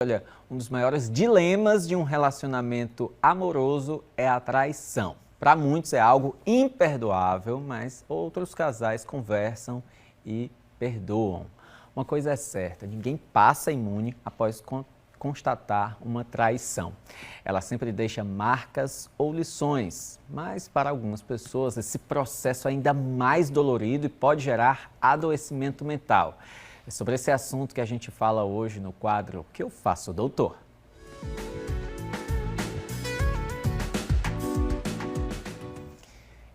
Olha, um dos maiores dilemas de um relacionamento amoroso é a traição. Para muitos é algo imperdoável, mas outros casais conversam e perdoam. Uma coisa é certa, ninguém passa imune após constatar uma traição. Ela sempre deixa marcas ou lições, mas para algumas pessoas esse processo é ainda mais dolorido e pode gerar adoecimento mental. É sobre esse assunto que a gente fala hoje no quadro O que eu faço, doutor?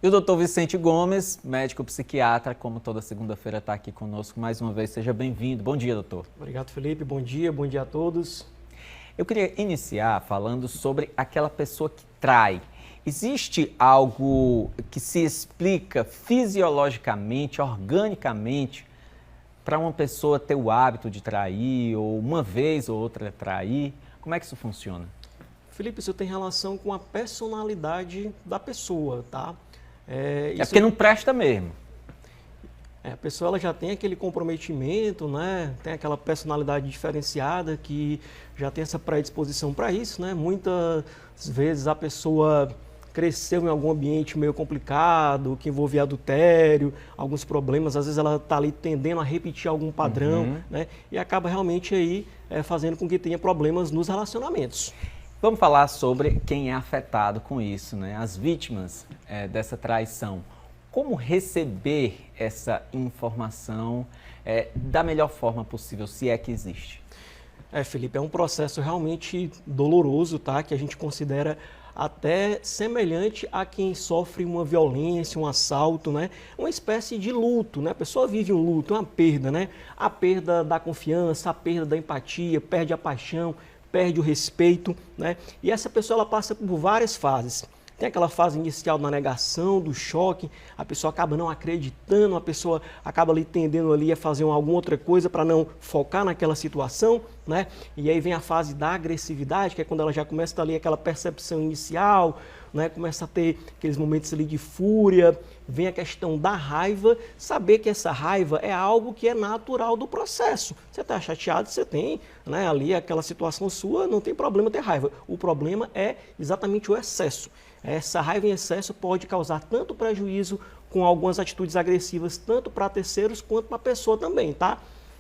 E o doutor Vicente Gomes, médico psiquiatra, como toda segunda-feira está aqui conosco mais uma vez. Seja bem-vindo. Bom dia, doutor. Obrigado, Felipe. Bom dia a todos. Eu queria iniciar falando sobre aquela pessoa que trai. Existe algo que se explica fisiologicamente, organicamente, para uma pessoa ter o hábito de trair, ou uma vez ou outra trair? Como é que isso funciona? Felipe, isso tem relação com a personalidade da pessoa, tá? É porque não presta mesmo. A pessoa ela já tem aquele comprometimento, né? Tem aquela personalidade diferenciada que já tem essa predisposição para isso, né? Muitas vezes a pessoa cresceu em algum ambiente meio complicado, que envolvia adultério, alguns problemas, às vezes ela está ali tendendo a repetir algum padrão, né? E acaba realmente aí fazendo com que tenha problemas nos relacionamentos. Vamos falar sobre quem é afetado com isso, né? As vítimas dessa traição. Como receber essa informação da melhor forma possível, se é que existe? Felipe, é um processo realmente doloroso, tá? Que a gente considera até semelhante a quem sofre uma violência, um assalto, né? Uma espécie de luto, né? A pessoa vive um luto, uma perda, né? A perda da confiança, a perda da empatia, perde a paixão, perde o respeito, né? E essa pessoa ela passa por várias fases. Tem aquela fase inicial da negação, do choque, a pessoa acaba não acreditando, a pessoa acaba ali tendendo ali a fazer alguma outra coisa para não focar naquela situação, né? E aí vem a fase da agressividade, que é quando ela já começa a ter ali aquela percepção inicial, né? Começa a ter aqueles momentos ali de fúria, vem a questão da raiva, saber que essa raiva é algo que é natural do processo. Você está chateado, você tem, né, ali aquela situação sua, não tem problema ter raiva. O problema é exatamente o excesso. Essa raiva em excesso pode causar tanto prejuízo com algumas atitudes agressivas, tanto para terceiros quanto para a pessoa também, tá?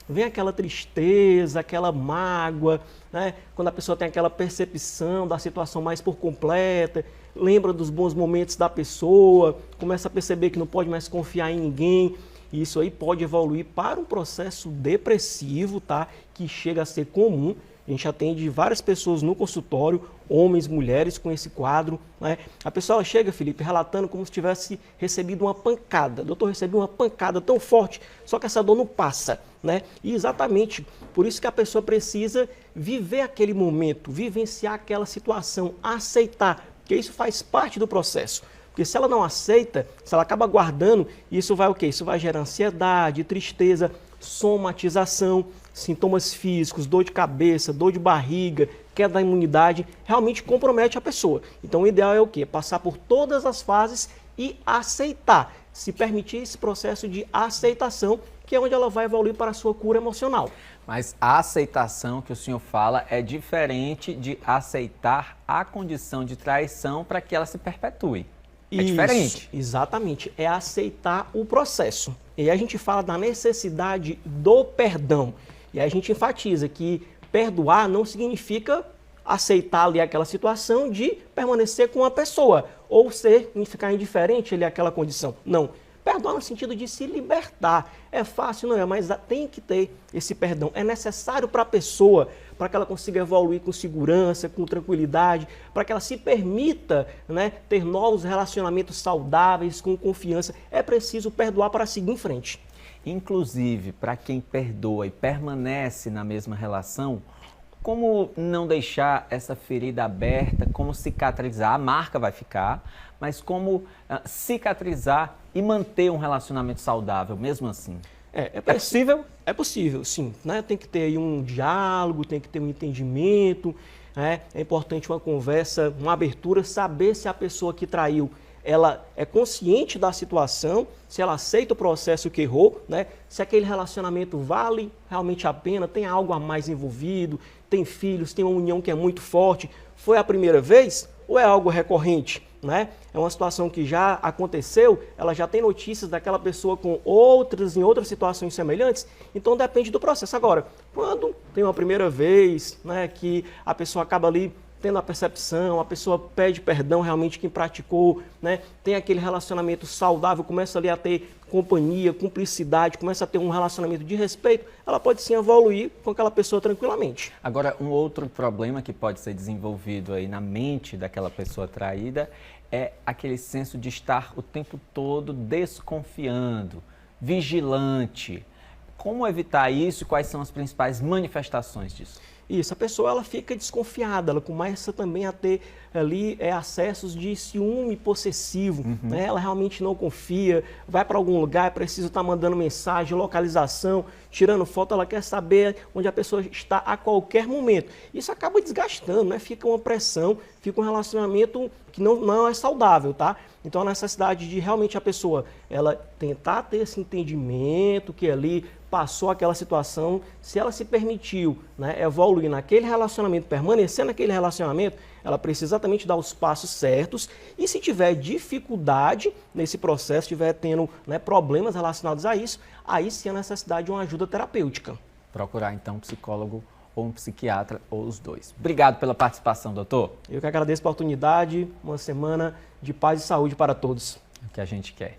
Vem aquela tristeza, aquela mágoa, né? Quando a pessoa tem aquela percepção da situação mais por completa, lembra dos bons momentos da pessoa, começa a perceber que não pode mais confiar em ninguém. E isso aí pode evoluir para um processo depressivo, tá? Que chega a ser comum. A gente atende várias pessoas no consultório, homens, mulheres, com esse quadro, né? A pessoa chega, Felipe, relatando como se tivesse recebido uma pancada. Doutor, recebi uma pancada tão forte, só que essa dor não passa, né? E exatamente por isso que a pessoa precisa viver aquele momento, vivenciar aquela situação, aceitar, porque isso faz parte do processo. Porque se ela não aceita, se ela acaba guardando, isso vai o quê? Isso vai gerar ansiedade, tristeza, somatização, sintomas físicos, dor de cabeça, dor de barriga, queda da imunidade, realmente compromete a pessoa. Então o ideal é o quê? Passar por todas as fases e aceitar, se permitir esse processo de aceitação, que é onde ela vai evoluir para a sua cura emocional. Mas a aceitação que o senhor fala é diferente de aceitar a condição de traição para que ela se perpetue. É diferente. Exatamente, é aceitar o processo. E aí a gente fala da necessidade do perdão. E aí a gente enfatiza que perdoar não significa aceitar ali aquela situação de permanecer com a pessoa ou ficar indiferente ali àquela condição. Não. Perdoar no sentido de se libertar. É fácil, não é? Mas tem que ter esse perdão. É necessário para a pessoa, para que ela consiga evoluir com segurança, com tranquilidade, para que ela se permita, né, ter novos relacionamentos saudáveis, com confiança. É preciso perdoar para seguir em frente. Inclusive, para quem perdoa e permanece na mesma relação, como não deixar essa ferida aberta, como cicatrizar, a marca vai ficar, mas como cicatrizar e manter um relacionamento saudável, mesmo assim? É possível? É possível, sim. Né? Tem que ter aí um diálogo, tem que ter um entendimento, né? É importante uma conversa, uma abertura, saber se a pessoa que traiu ela é consciente da situação, se ela aceita o processo que errou, né? Se aquele relacionamento vale realmente a pena, tem algo a mais envolvido, tem filhos, tem uma união que é muito forte, foi a primeira vez ou é algo recorrente? Né? É uma situação que já aconteceu, ela já tem notícias daquela pessoa com em outras situações semelhantes, então depende do processo. Agora, quando tem uma primeira vez, né, que a pessoa acaba ali tendo a percepção, a pessoa pede perdão realmente quem praticou, né, tem aquele relacionamento saudável, começa ali a ter companhia, cumplicidade, começa a ter um relacionamento de respeito, ela pode sim evoluir com aquela pessoa tranquilamente. Agora, um outro problema que pode ser desenvolvido aí na mente daquela pessoa traída é aquele senso de estar o tempo todo desconfiando, vigilante. Como evitar isso e quais são as principais manifestações disso? Isso, a pessoa ela fica desconfiada, ela começa também a ter ali acessos de ciúme possessivo, né? Ela realmente não confia, vai para algum lugar, é preciso estar mandando mensagem, localização, tirando foto, ela quer saber onde a pessoa está a qualquer momento. Isso acaba desgastando, né? Fica uma pressão, fica um relacionamento que não é saudável, tá? Então a necessidade de realmente a pessoa, ela tentar ter esse entendimento que ali passou aquela situação, se ela se permitiu, né, evoluir naquele relacionamento, permanecer naquele relacionamento, ela precisa exatamente dar os passos certos e se tiver dificuldade nesse processo, estiver tendo, né, problemas relacionados a isso, aí sim a necessidade de uma ajuda terapêutica. Procurar então um psicólogo ou um psiquiatra ou os dois. Obrigado pela participação, doutor. Eu que agradeço a oportunidade, uma semana de paz e saúde para todos. É o que a gente quer.